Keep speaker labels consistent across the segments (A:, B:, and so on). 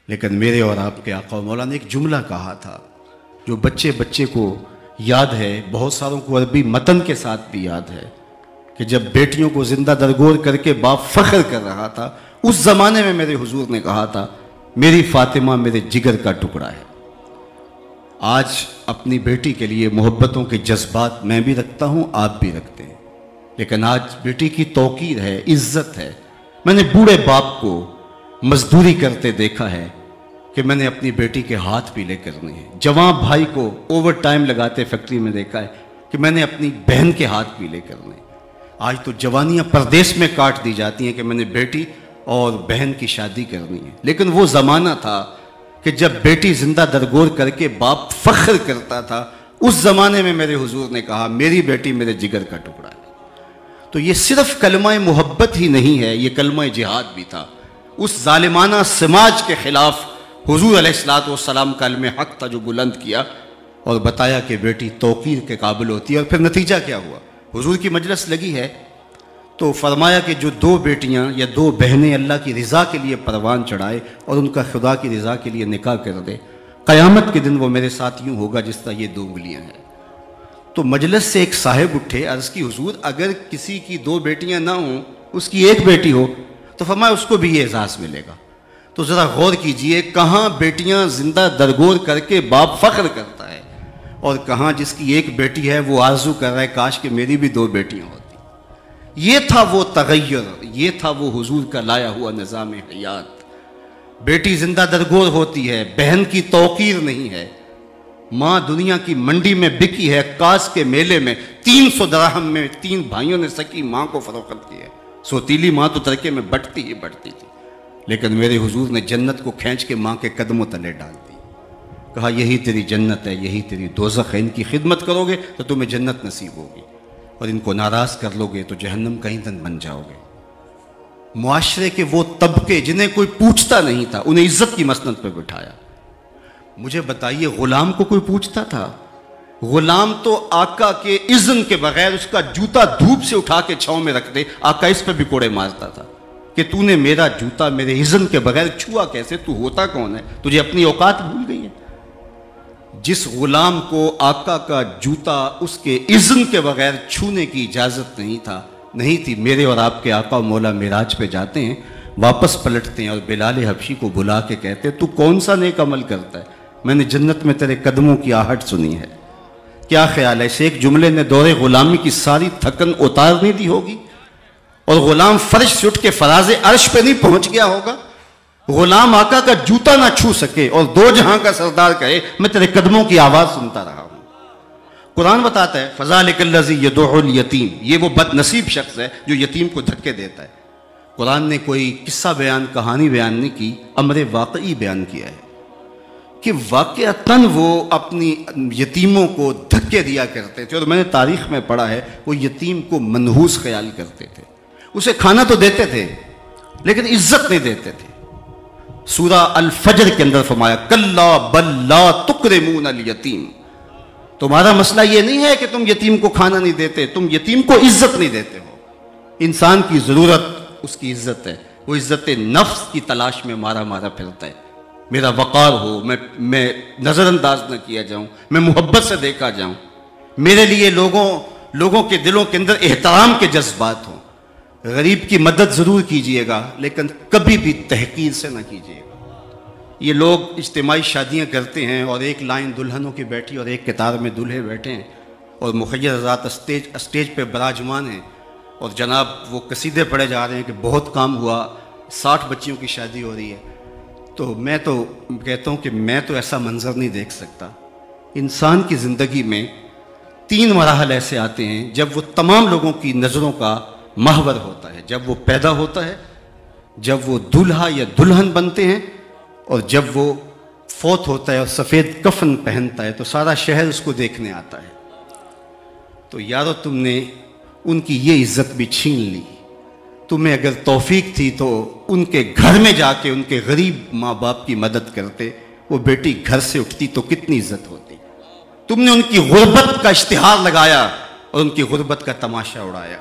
A: لیکن میرے اور آپ کے آقا و مولا نے ایک جملہ کہا تھا جو بچے بچے کو یاد ہے، بہت ساروں کو عربی متن کے ساتھ بھی یاد ہے، کہ جب بیٹیوں کو زندہ درگور کر کے باپ فخر کر رہا تھا، اس زمانے میں میرے حضور نے کہا تھا میری فاطمہ میرے جگر کا ٹکڑا ہے۔ آج اپنی بیٹی کے لیے محبتوں کے جذبات میں بھی رکھتا ہوں، آپ بھی رکھتے ہیں، لیکن آج بیٹی کی توقیر ہے، عزت ہے۔ میں نے بوڑھے باپ کو مزدوری کرتے دیکھا ہے کہ میں نے اپنی بیٹی کے ہاتھ پیلے کرنے ہیں۔ جوان بھائی کو اوور ٹائم لگاتے فیکٹری میں دیکھا ہے کہ میں نے اپنی بہن کے ہاتھ پیلے کرنے ہیں۔ آج تو جوانیاں پردیس میں کاٹ دی جاتی ہیں کہ میں نے بیٹی اور بہن کی شادی کرنی ہے، لیکن وہ زمانہ تھا کہ جب بیٹی زندہ درگور کر کے باپ فخر کرتا تھا، اس زمانے میں میرے حضور نے کہا میری بیٹی میرے جگر کا ٹکڑا ہے۔ تو یہ صرف کلمہ محبت ہی نہیں ہے، یہ کلمہ جہاد بھی تھا۔ اس ظالمانہ سماج کے خلاف حضور علیہ السلام کلمہ حق تھا جو بلند کیا اور بتایا کہ بیٹی توقیر کے قابل ہوتی ہے۔ اور پھر نتیجہ کیا ہوا؟ حضور کی مجلس لگی ہے تو فرمایا کہ جو دو بیٹیاں یا دو بہنیں اللہ کی رضا کے لیے پروان چڑھائے اور ان کا خدا کی رضا کے لیے نکاح کر دے، قیامت کے دن وہ میرے ساتھ یوں ہوگا جس طرح یہ دو انگلیاں ہیں۔ تو مجلس سے ایک صاحب اٹھے، عرض کی حضور اگر کسی کی دو بیٹیاں نہ ہوں، اس کی ایک بیٹی ہو، تو فرمایا اس کو بھی یہ اعزاز ملے گا۔ تو ذرا غور کیجئے، کہاں بیٹیاں زندہ درگور کر کے باپ فخر کرتا ہے، اور کہاں جس کی ایک بیٹی ہے وہ آرزو کر رہا ہے کاش کہ میری بھی دو بیٹیاں ہوتی۔ یہ تھا وہ تغیر، یہ تھا وہ حضور کا لایا ہوا نظام حیات۔ بیٹی زندہ درگور ہوتی ہے، بہن کی توقیر نہیں ہے۔ ماں دنیا کی منڈی میں بکی ہے، کاس کے میلے میں 300 درہم میں 3 بھائیوں نے سکی ماں کو فروخت کی ہے۔ سوتیلی ماں تو ترکے میں بٹتی ہی بٹتی تھی، لیکن میرے حضور نے جنت کو کھینچ کے ماں کے قدموں تلے ڈال دی، کہا یہی تیری جنت ہے، یہی تیری دوزخ ہے، ان کی خدمت کرو گے تو تمہیں جنت نصیب ہوگی، اور ان کو ناراض کر لو گے تو جہنم کا ایندھن بن جاؤ گے۔ معاشرے کے وہ طبقے جنہیں کوئی پوچھتا نہیں تھا، انہیں عزت کی مسند پہ بٹھایا۔ مجھے بتائیے غلام کو کوئی پوچھتا تھا؟ غلام تو آقا کے اذن کے بغیر اس کا جوتا دھوپ سے اٹھا کے چھاؤں میں رکھ دے، آقا اس پہ بھی کوڑے مارتا تھا کہ تو نے میرا جوتا میرے اذن کے بغیر چھوا کیسے؟ تو ہوتا کون ہے؟ تجھے اپنی اوقات بھول گئی ہے؟ جس غلام کو آقا کا جوتا اس کے اذن کے بغیر چھونے کی اجازت نہیں تھی، میرے اور آپ کے آقا و مولا معراج پہ جاتے ہیں، واپس پلٹتے ہیں اور بلال حبشی کو بلا کے کہتے تو کون سا نیک عمل کرتا ہے؟ میں نے جنت میں تیرے قدموں کی آہٹ سنی ہے۔ کیا خیال ہے، اس ایک جملے نے دور غلامی کی ساری تھکن اتار نہیں دی ہوگی؟ اور غلام فرش سے اٹھ کے فراز عرش پہ نہیں پہنچ گیا ہوگا؟ غلام آقا کا جوتا نہ چھو سکے اور دو جہاں کا سردار کہے میں تیرے قدموں کی آواز سنتا رہا ہوں۔ قرآن بتاتا ہے فَذَلِكَ الَّذِي يَدُعُ الْيَتِيمَ، یہ وہ بد نصیب شخص ہے جو یتیم کو دھکے دیتا ہے۔ قرآن نے کوئی قصہ بیان، کہانی بیان نہیں کی، امر واقعی بیان کیا ہے کہ واقعتاً وہ اپنی یتیموں کو دھکے دیا کرتے تھے، اور میں نے تاریخ میں پڑھا ہے وہ یتیم کو منحوس خیال کرتے تھے، اسے کھانا تو دیتے تھے لیکن عزت نہیں دیتے تھے۔ سورہ الفجر کے اندر فرمایا کلا بل لا تکرمون الیتیم، تمہارا مسئلہ یہ نہیں ہے کہ تم یتیم کو کھانا نہیں دیتے، تم یتیم کو عزت نہیں دیتے ہو۔ انسان کی ضرورت اس کی عزت ہے، وہ عزت نفس کی تلاش میں مارا مارا پھرتا ہے۔ میرا وقار ہو، میں نظر انداز نہ کیا جاؤں، میں محبت سے دیکھا جاؤں، میرے لیے لوگوں کے دلوں کے اندر احترام کے جذبات ہوں۔ غریب کی مدد ضرور کیجئے گا لیکن کبھی بھی تحقیر سے نہ کیجئے گا۔ یہ لوگ اجتماعی شادیاں کرتے ہیں اور ایک لائن دلہنوں کی بیٹھی اور ایک قطار میں دلہے بیٹھے ہیں، اور مخیر حضرات اسٹیج پہ براجمان ہیں، اور جناب وہ قصیدے پڑھے جا رہے ہیں کہ بہت کام ہوا، 60 بچیوں کی شادی ہو رہی ہے۔ تو میں تو کہتا ہوں کہ میں تو ایسا منظر نہیں دیکھ سکتا۔ انسان کی زندگی میں 3 مراحل ایسے آتے ہیں جب وہ تمام لوگوں کی نظروں کا محور ہوتا ہے، جب وہ پیدا ہوتا ہے، جب وہ دولہا یا دلہن بنتے ہیں، اور جب وہ فوت ہوتا ہے اور سفید کفن پہنتا ہے تو سارا شہر اس کو دیکھنے آتا ہے۔ تو یارو تم نے ان کی یہ عزت بھی چھین لی، تمہیں اگر توفیق تھی تو ان کے گھر میں جا کے ان کے غریب ماں باپ کی مدد کرتے، وہ بیٹی گھر سے اٹھتی تو کتنی عزت ہوتی۔ تم نے ان کی غربت کا اشتہار لگایا اور ان کی غربت کا تماشا اڑایا۔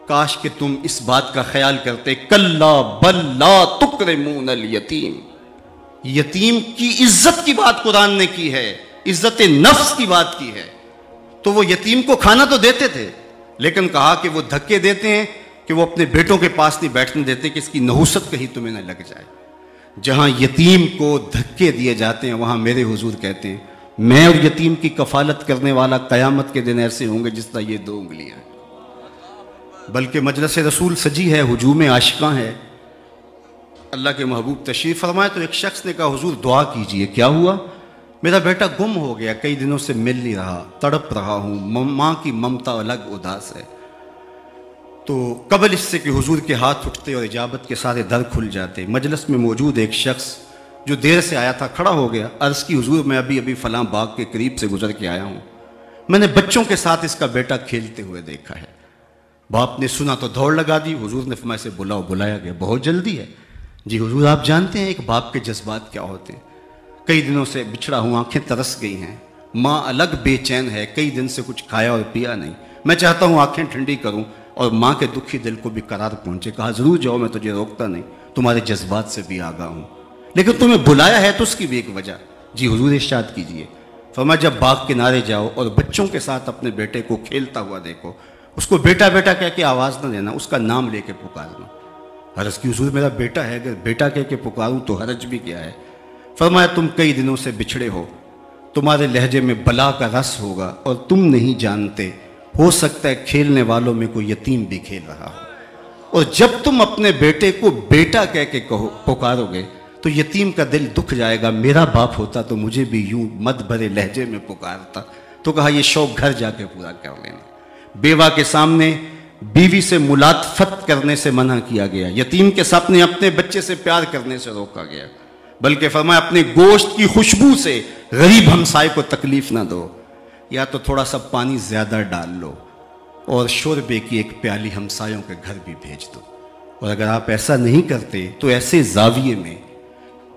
A: کاش کہ تم اس بات کا خیال کرتے کلا بل لا تکرمون الیتیم، یتیم کی عزت کی بات قرآن نے کی ہے، عزت نفس کی بات کی ہے. تو وہ یتیم کو کھانا تو دیتے تھے، لیکن کہا کہ وہ دھکے دیتے ہیں کہ وہ اپنے بیٹوں کے پاس نہیں بیٹھنے دیتے کہ اس کی نحوست کہیں تمہیں نہ لگ جائے. جہاں یتیم کو دھکے دیے جاتے ہیں وہاں میرے حضور کہتے ہیں میں اور یتیم کی کفالت کرنے والا قیامت کے دن ایسے ہوں گے جس طرح یہ 2 انگلیاں. بلکہ مجلس رسول سجی ہے، ہجوم عاشقاں ہے. اللہ کے محبوب تشریف فرمائے تو ایک شخص نے کہا حضور دعا کیجئے. کیا ہوا؟ میرا بیٹا گم ہو گیا، کئی دنوں سے مل نہیں رہا، تڑپ رہا ہوں، ماں کی ممتا الگ اداس ہے. تو قبل اس سے کہ حضور کے ہاتھ اٹھتے اور اجابت کے سارے در کھل جاتے، مجلس میں موجود ایک شخص جو دیر سے آیا تھا کھڑا ہو گیا. عرض کی حضور میں ابھی فلاں باغ کے قریب سے گزر کے آیا ہوں، میں نے بچوں کے ساتھ اس کا بیٹا کھیلتے ہوئے دیکھا ہے. باپ نے سنا تو دوڑ لگا دی. حضور نے فرمایا سے بلاؤ. بلایا گیا. بہت جلدی ہے. جی حضور آپ جانتے ہیں ایک باپ کے جذبات کیا ہوتے ہیں. کئی دنوں سے بچھڑا ہوں، آنکھیں ترس گئی ہیں، ماں الگ بے چین ہے، کئی دن سے کچھ کھایا اور پیا نہیں. میں چاہتا ہوں آنکھیں ٹھنڈی کروں اور ماں کے دکھی دل کو بھی قرار پہنچے. کہا ضرور جاؤ، میں تجھے روکتا نہیں، تمہارے جذبات سے بھی آگاہ ہوں، لیکن تمہیں بلایا ہے تو اس کی بھی ایک وجہ. جی حضور ارشاد کیجئے. فرمایا جب باغ کنارے جاؤ اور بچوں کے ساتھ اپنے بیٹے کو کھیلتا ہوا دیکھو، اس کو بیٹا بیٹا کہہ کے آواز نہ دینا، اس کا نام لے کے پکارنا. عرض کی حضور میرا بیٹا ہے، اگر بیٹا کہہ کے پکاروں تو حرج بھی کیا ہے؟ فرمایا تم کئی دنوں سے بچھڑے ہو، تمہارے لہجے میں بلا کا رس ہوگا اور تم نہیں جانتے، ہو سکتا ہے کھیلنے والوں میں کوئی یتیم بھی کھیل رہا ہو. اور جب تم اپنے بیٹے کو بیٹا کہہ کے پکارو گے تو یتیم کا دل دکھ جائے گا. میرا باپ ہوتا تو مجھے بھی یوں مد بھرے لہجے میں پکارتا. تو کہا یہ شوق گھر جا کے پورا کر لینا. بیوہ کے سامنے بیوی سے ملاطفت کرنے سے منع کیا گیا، یتیم کے سامنے اپنے بچے سے پیار کرنے سے روکا گیا. بلکہ فرمایا اپنے گوشت کی خوشبو سے غریب ہمسائے کو تکلیف نہ دو، یا تو تھوڑا سا پانی زیادہ ڈال لو اور شوربے کی ایک پیالی ہمسایوں کے گھر بھی بھیج دو. اور اگر آپ ایسا نہیں کرتے تو ایسے زاویے میں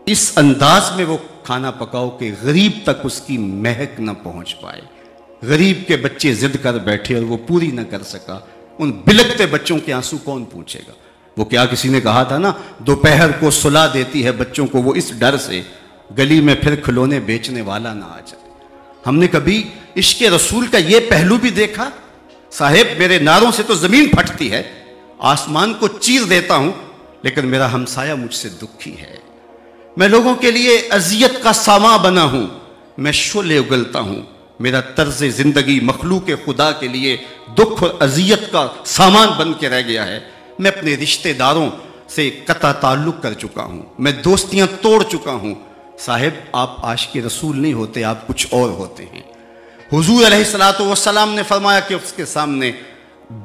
A: اس انداز میں وہ کھانا پکاؤ کہ غریب تک اس کی مہک نہ پہنچ پائے. غریب کے بچے ضد کر بیٹھے اور وہ پوری نہ کر سکا، ان بلکتے بچوں کے آنسو کون پوچھے گا؟ وہ کیا کسی نے کہا تھا نا، دوپہر کو سلا دیتی ہے بچوں کو وہ اس ڈر سے گلی میں پھر کھلونے بیچنے والا نہ آ جائے. ہم نے کبھی عشق رسول کا یہ پہلو بھی دیکھا؟ صاحب میرے نعروں سے تو زمین پھٹتی ہے، آسمان کو چیر دیتا ہوں، لیکن میرا ہمسایہ مجھ سے دکھی ہے. میں لوگوں کے لیے اذیت کا سامان بنا ہوں، میں شعلے اگلتا ہوں. میرا طرز زندگی مخلوق خدا کے لیے دکھ اور اذیت کا سامان بن کے رہ گیا ہے. میں اپنے رشتہ داروں سے قطع تعلق کر چکا ہوں، میں دوستیاں توڑ چکا ہوں. صاحب آپ عاشق رسول نہیں ہوتے، آپ کچھ اور ہوتے ہیں. حضور علیہ الصلوۃ والسلام نے فرمایا کہ اس کے سامنے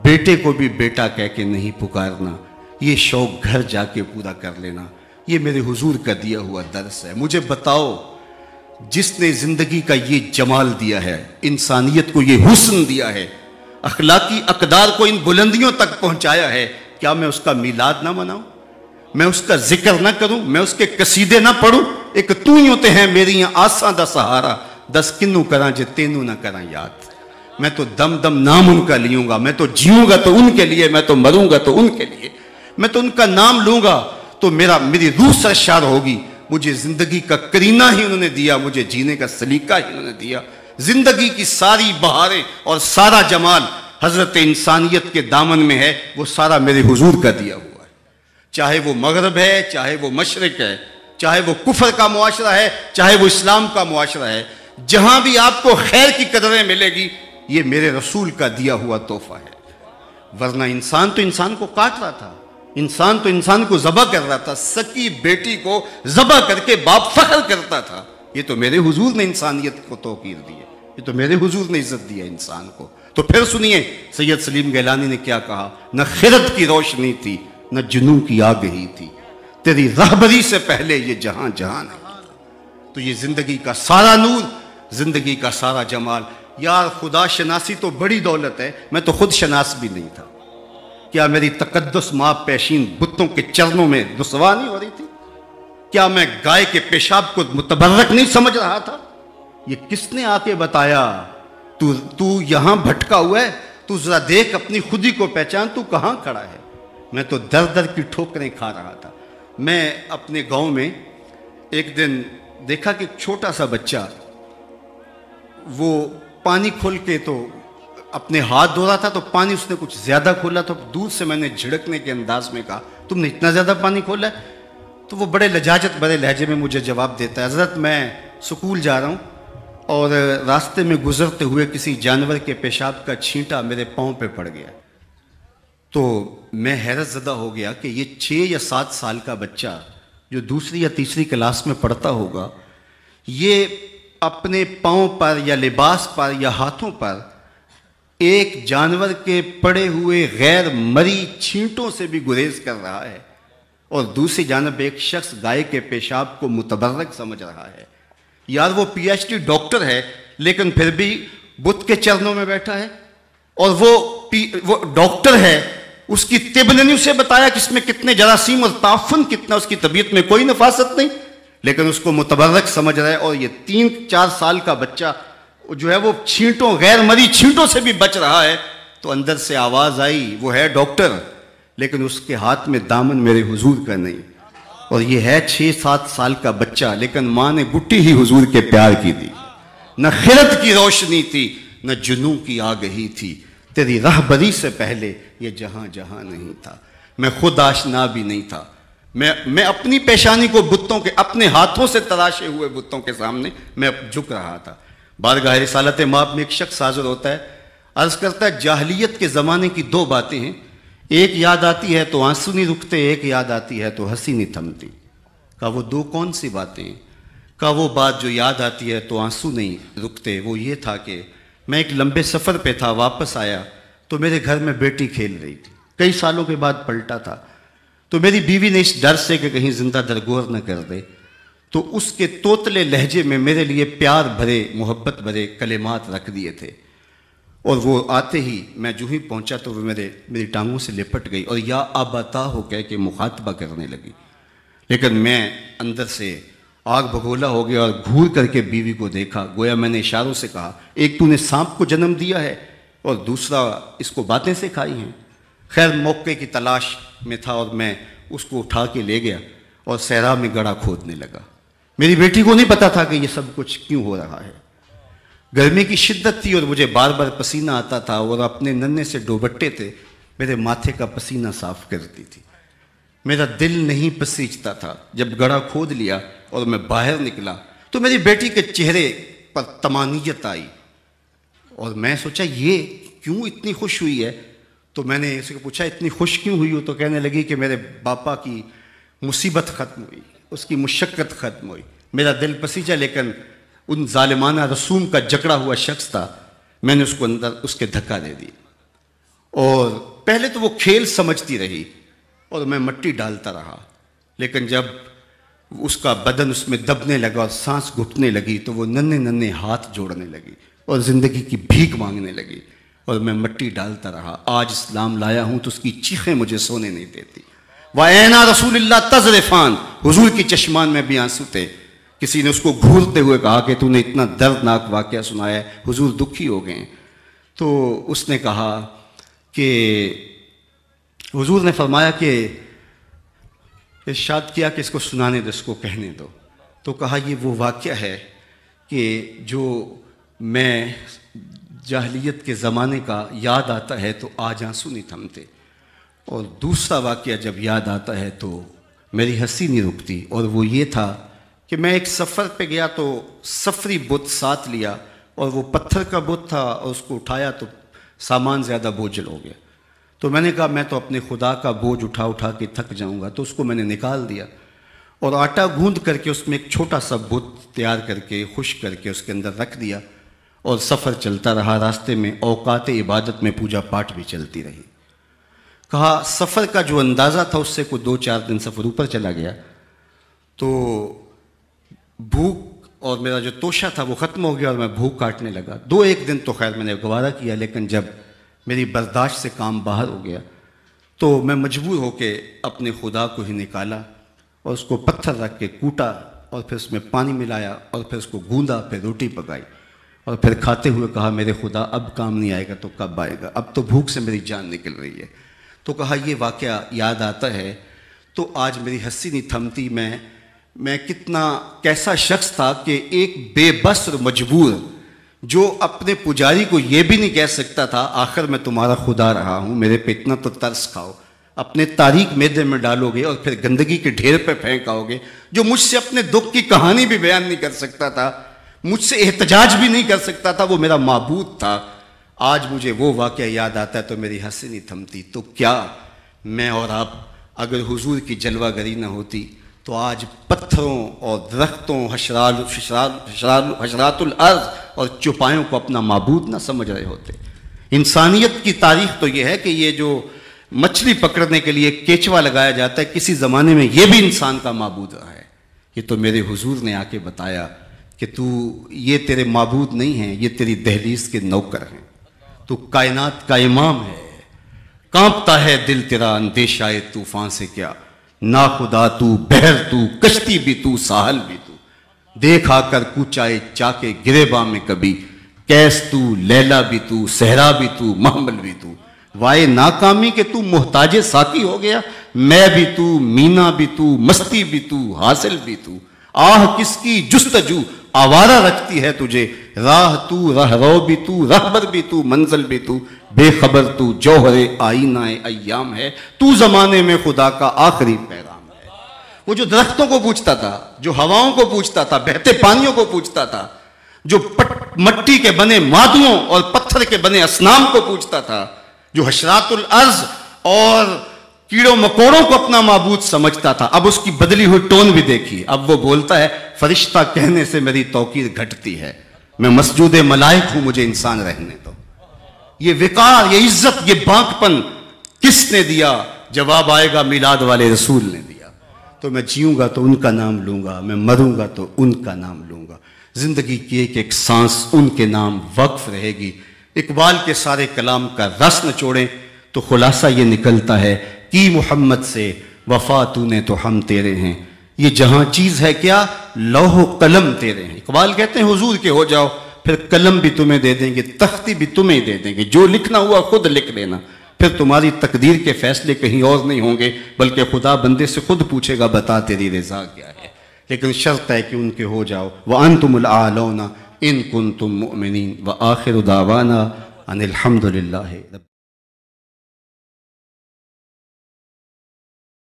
A: بیٹے کو بھی بیٹا کہہ کے نہیں پکارنا، یہ شوق گھر جا کے پورا کر لینا. یہ میرے حضور کا دیا ہوا درس ہے. مجھے بتاؤ جس نے زندگی کا یہ جمال دیا ہے، انسانیت کو یہ حسن دیا ہے، اخلاقی اقدار کو ان بلندیوں تک پہنچایا ہے، کیا میں اس کا میلاد نہ مناؤں؟ میں اس کا ذکر نہ کروں؟ میں اس کے قصیدے نہ پڑھوں؟ ایک تو ہی ہوتے ہیں میری آساں دا سہارا، 10 کنوں کراں جے تینوں نہ کراں یاد. میں تو دم دم نام ان کا لیوں گا، میں تو جیوں گا تو ان کے لیے، میں تو مروں گا تو ان کے لیے. میں تو ان کا نام لوں گا تو میری روح سرشار ہوگی. مجھے زندگی کا کرینہ ہی انہوں نے دیا، مجھے جینے کا سلیقہ ہی انہوں نے دیا. زندگی کی ساری بہاریں اور سارا جمال حضرت انسانیت کے دامن میں ہے، وہ سارا میرے حضور کا دیا ہوا ہے. چاہے وہ مغرب ہے، چاہے وہ مشرق ہے، چاہے وہ کفر کا معاشرہ ہے، چاہے وہ اسلام کا معاشرہ ہے، جہاں بھی آپ کو خیر کی قدریں ملے گی، یہ میرے رسول کا دیا ہوا تحفہ ہے. ورنہ انسان تو انسان کو کاٹ رہا تھا، انسان تو انسان کو ذبح کر رہا تھا. سکی بیٹی کو ذبح کر کے باپ فخر کرتا تھا. یہ تو میرے حضور نے انسانیت کو توقیر دی ہے، یہ تو میرے حضور نے عزت دی ہے انسان کو. تو پھر سنیے سید سلیم گیلانی نے کیا کہا، نہ خرد کی روشنی تھی نہ جنوں کی آگہی تھی، تیری رہبری سے پہلے یہ جہاں جہاں نہیں تھا. تو یہ زندگی کا سارا نور، زندگی کا سارا جمال. یار خدا شناسی تو بڑی دولت ہے، میں تو خود شناس بھی نہیں تھا. کیا میری تقدس ماں پیشین بتوں کے چرنوں میں رسوا نہیں ہو رہی تھی؟ کیا میں گائے کے پیشاب کو متبرک نہیں سمجھ رہا تھا؟ یہ کس نے آ کے بتایا؟ تو یہاں بھٹکا ہوا ہے، تو ذرا دیکھ اپنی خودی کو پہچان، تو کہاں کھڑا ہے؟ میں تو در در کی ٹھوکریں کھا رہا تھا. میں اپنے گاؤں میں ایک دن دیکھا کہ ایک چھوٹا سا بچہ وہ پانی کھول کے تو اپنے ہاتھ دھو رہا تھا، تو پانی اس نے کچھ زیادہ کھولا، تو دور سے میں نے جھڑکنے کے انداز میں کہا تم نے اتنا زیادہ پانی کھولا ہے؟ تو وہ بڑے لجاجت بڑے لہجے میں مجھے جواب دیتا ہے، حضرت میں سکول جا رہا ہوں اور راستے میں گزرتے ہوئے کسی جانور کے پیشاب کا چھینٹا میرے پاؤں پہ پڑ گیا۔ تو میں حیرت زدہ ہو گیا کہ یہ 6 یا 7 سال کا بچہ جو دوسری یا تیسری کلاس میں پڑھتا ہوگا، یہ اپنے پاؤں پر یا لباس پر یا ہاتھوں پر ایک جانور کے پڑے ہوئے غیر مری چھینٹوں سے بھی گریز کر رہا ہے، اور دوسری جانب ایک شخص گائے کے پیشاب کو متبرک سمجھ رہا ہے۔ یار وہ پی ایچ ڈی ڈاکٹر ہے، لیکن پھر بھی بت کے چرنوں میں بیٹھا ہے، اور وہ ڈاکٹر ہے، اس کی طب نے اسے بتایا کہ اس میں کتنے جراثیم اور تعفن کتنا، اس کی طبیعت میں کوئی نفاست نہیں، لیکن اس کو متبرک سمجھ رہا ہے۔ اور یہ 3-4 سال کا بچہ جو ہے وہ چھینٹوں، غیر مری چھینٹوں سے بھی بچ رہا ہے۔ تو اندر سے آواز آئی، وہ ہے ڈاکٹر لیکن اس کے ہاتھ میں دامن میرے حضور کا نہیں، اور یہ ہے 6-7 سال کا بچہ، لیکن ماں نے گٹی ہی حضور کے پیار کی دی۔ نہ خرد کی روشنی تھی، نہ جنوں کی آگہی تھی، تیری رہبری سے پہلے یہ جہاں جہاں نہیں تھا۔ میں خود آشنا بھی نہیں تھا، میں اپنی پیشانی کو بتوں کے، اپنے ہاتھوں سے تراشے ہوئے بتوں کے سامنے میں جھک رہا تھا۔ بارگاہ رسالت مآب میں ایک شخص حاضر ہوتا ہے، عرض کرتا ہے جاہلیت کے زمانے کی 2 باتیں ہیں، ایک یاد آتی ہے تو آنسو نہیں رکتے، ایک یاد آتی ہے تو ہنسی نہیں تھمتی۔ کہا وہ 2 کون سی باتیں ہیں؟ کہا وہ بات جو یاد آتی ہے تو آنسو نہیں رکتے، وہ یہ تھا کہ میں ایک لمبے سفر پہ تھا، واپس آیا تو میرے گھر میں بیٹی کھیل رہی تھی، کئی سالوں کے بعد پلٹا تھا، تو میری بیوی نے اس ڈر سے کہ کہیں زندہ درگور نہ کر دے، تو اس کے توتلے لہجے میں میرے لیے پیار بھرے، محبت بھرے کلمات رکھ دیے تھے، اور وہ آتے ہی میں جو ہی پہنچا تو وہ میری ٹانگوں سے لپٹ گئی اور یا ابتا ہو کہہ کے مخاطبہ کرنے لگی، لیکن میں اندر سے آگ بھگولا ہو گیا اور گھور کر کے بیوی کو دیکھا، گویا میں نے اشاروں سے کہا ایک تو نے سانپ کو جنم دیا ہے اور دوسرا اس کو باتیں سکھائی ہیں۔ خیر موقع کی تلاش میں تھا اور میں اس کو اٹھا کے لے گیا اور صحرا میں گڑھا کھودنے لگا۔ میری بیٹی کو نہیں پتا تھا کہ یہ سب کچھ کیوں ہو رہا ہے۔ گرمی کی شدت تھی اور مجھے بار بار پسینہ آتا تھا، اور اپنے ننھے سے ڈوبٹے تھے میرے ماتھے کا پسینہ صاف کرتی تھی۔ میرا دل نہیں پسیجتا تھا۔ جب گڑھا کھود لیا اور میں باہر نکلا تو میری بیٹی کے چہرے پر طمانینت آئی، اور میں سوچا یہ کیوں اتنی خوش ہوئی ہے، تو میں نے اسے پوچھا اتنی خوش کیوں ہوئی ہو؟ تو کہنے لگی کہ میرے باپا کی مصیبت ختم ہوئی، اس کی مشقت ختم ہوئی۔ میرا دل پسیجا، لیکن ان ظالمانہ رسوم کا جکڑا ہوا شخص تھا، میں نے اس کو اندر اس کے دھکا دے دی، اور پہلے تو وہ کھیل سمجھتی رہی اور میں مٹی ڈالتا رہا، لیکن جب اس کا بدن اس میں دبنے لگا اور سانس گھٹنے لگی تو وہ ننھے ہاتھ جوڑنے لگی اور زندگی کی بھیک مانگنے لگی، اور میں مٹی ڈالتا رہا۔ آج اسلام لایا ہوں تو اس کی چیخیں مجھے سونے نہیں دیتی۔ وَأَيْنَا رسول اللہ تذرفان، حضور کی چشمان میں بھی آنسو تھے۔ کسی نے اس کو گھورتے ہوئے کہا کہ تو نے اتنا دردناک واقعہ سنایا ہے، حضور دکھی ہو گئے ہیں۔ تو اس نے کہا کہ حضور نے فرمایا کہ ارشاد کیا کہ اس کو سنانے دو، اس کو کہنے دو۔ تو کہا یہ وہ واقعہ ہے کہ جو میں جاہلیت کے زمانے کا یاد آتا ہے تو آج آنسو نہیں تھمتے، اور دوسرا واقعہ جب یاد آتا ہے تو میری ہنسی نہیں رکتی، اور وہ یہ تھا کہ میں ایک سفر پہ گیا تو سفری بت ساتھ لیا، اور وہ پتھر کا بت تھا، اور اس کو اٹھایا تو سامان زیادہ بوجھل ہو گیا۔ تو میں نے کہا میں تو اپنے خدا کا بوجھ اٹھا کے تھک جاؤں گا، تو اس کو میں نے نکال دیا اور آٹا گوندھ کر کے اس میں ایک چھوٹا سا بت تیار کر کے خشک کر کے اس کے اندر رکھ دیا، اور سفر چلتا رہا۔ راستے میں اوقات عبادت میں پوجا پاٹ بھی چلتی رہی۔ کہا سفر کا جو اندازہ تھا اس سے کوئی 2-4 دن سفر اوپر چلا گیا، تو بھوک اور میرا جو توشہ تھا وہ ختم ہو گیا اور میں بھوک کاٹنے لگا۔ 2-1 دن تو خیر میں نے گوارا کیا، لیکن جب میری برداشت سے کام باہر ہو گیا تو میں مجبور ہو کے اپنے خدا کو ہی نکالا اور اس کو پتھر رکھ کے کوٹا، اور پھر اس میں پانی ملایا اور پھر اس کو گوندا، پھر روٹی پکائی، اور پھر کھاتے ہوئے کہا میرے خدا اب کام نہیں آئے گا تو کب آئے گا، اب تو بھوک سے میری جان نکل رہی ہے۔ تو کہا یہ واقعہ یاد آتا ہے تو آج میری ہنسی نہیں تھمتی۔ میں کیسا شخص تھا کہ ایک بے بس اور مجبور جو اپنے پجاری کو یہ بھی نہیں کہہ سکتا تھا آخر میں تمہارا خدا رہا ہوں، میرے پہ اتنا تو ترس کھاؤ، اپنے تاریک معدے میں ڈالو گے اور پھر گندگی کے ڈھیر پہ پھینک آؤ گے، جو مجھ سے اپنے دکھ کی کہانی بھی بیان نہیں کر سکتا تھا، مجھ سے احتجاج بھی نہیں کر سکتا تھا، وہ میرا معبود تھا۔ آج مجھے وہ واقعہ یاد آتا ہے تو میری ہنسی نہیں تھمتی۔ تو کیا میں اور آپ اگر حضور کی جلوہ گری نہ ہوتی تو آج پتھروں اور درختوں، حشرات الارض اور چوپایوں کو اپنا معبود نہ سمجھ رہے ہوتے۔ انسانیت کی تاریخ تو یہ ہے کہ یہ جو مچھلی پکڑنے کے لیے کیچوا لگایا جاتا ہے، کسی زمانے میں یہ بھی انسان کا معبود رہا ہے۔ یہ تو میرے حضور نے آ کے بتایا کہ یہ تیرے معبود نہیں ہیں، یہ تیری دہلیز کے نوکر ہیں، تو کائنات کا امام ہے۔ کانپتا ہے دل تیرا اندیشہ طوفان سے کیا، ناخدا تو، بحر تو، کشتی بھی تو، ساحل بھی تو، دیکھ آ کر کوچائے چاکے گریباں میں کبھی، کیس تو، لیلا بھی تو، صحرا بھی تو، محمل بھی تو، وائے ناکامی کہ تو محتاج ساقی ہو گیا، میں بھی تو، مینا بھی تو، مستی بھی تو، حاصل بھی تو، آہ کس کی جستجو آوارہ رکھتی ہے تجھے، راہ تو، راہ رو بھی تو، رہبر بھی تو، منزل بھی تو، بے خبر تو، جوہر آئینہ ایام ہے، تو زمانے میں خدا کا آخری پیغام ہے۔ وہ جو درختوں کو پوچھتا تھا، جو ہواؤں کو پوچھتا تھا، بہتے پانیوں کو پوچھتا تھا، جو مٹی کے بنے مادوں اور پتھر کے بنے اصنام کو پوچھتا تھا، جو حشرات الارض اور کیڑوں مکوڑوں کو اپنا معبود سمجھتا تھا، اب اس کی بدلی ہوئی ٹون بھی دیکھیے۔ اب وہ بولتا ہے فرشتہ کہنے سے میری توقیر گھٹتی ہے، میں مسجود ملائک ہوں، مجھے انسان رہنے دو۔ یہ وقار، یہ عزت، یہ بانک پن کس نے دیا؟ جواب آئے گا میلاد والے رسول نے دیا۔ تو میں جیوں گا تو ان کا نام لوں گا، میں مروں گا تو ان کا نام لوں گا، زندگی کی ایک ایک سانس ان کے نام وقف رہے گی۔ اقبال کے سارے کلام کا رس نچوڑیں تو خلاصہ یہ نکلتا ہے کہ محمد سے وفا تو نے تو ہم تیرے ہیں، یہ جہاں چیز ہے کیا، لوح و قلم تیرے ہیں۔ اقبال کہتے ہیں حضور کے ہو جاؤ، پھر قلم بھی تمہیں دے دیں گے، تختی بھی تمہیں دے دیں گے، جو لکھنا ہوا خود لکھ لینا، پھر تمہاری تقدیر کے فیصلے کہیں اور نہیں ہوں گے، بلکہ خدا بندے سے خود پوچھے گا بتا تیری رضا کیا ہے۔ لیکن شرط ہے کہ ان کے ہو جاؤ۔ وَأَنْتُمُ الْأَعْلَوْنَ إِن كُنتُم مُؤْمِنِينَ وَآخِرُ دَعْوَانَا أَنِ الْحَمْدُ لِلَّهِ رب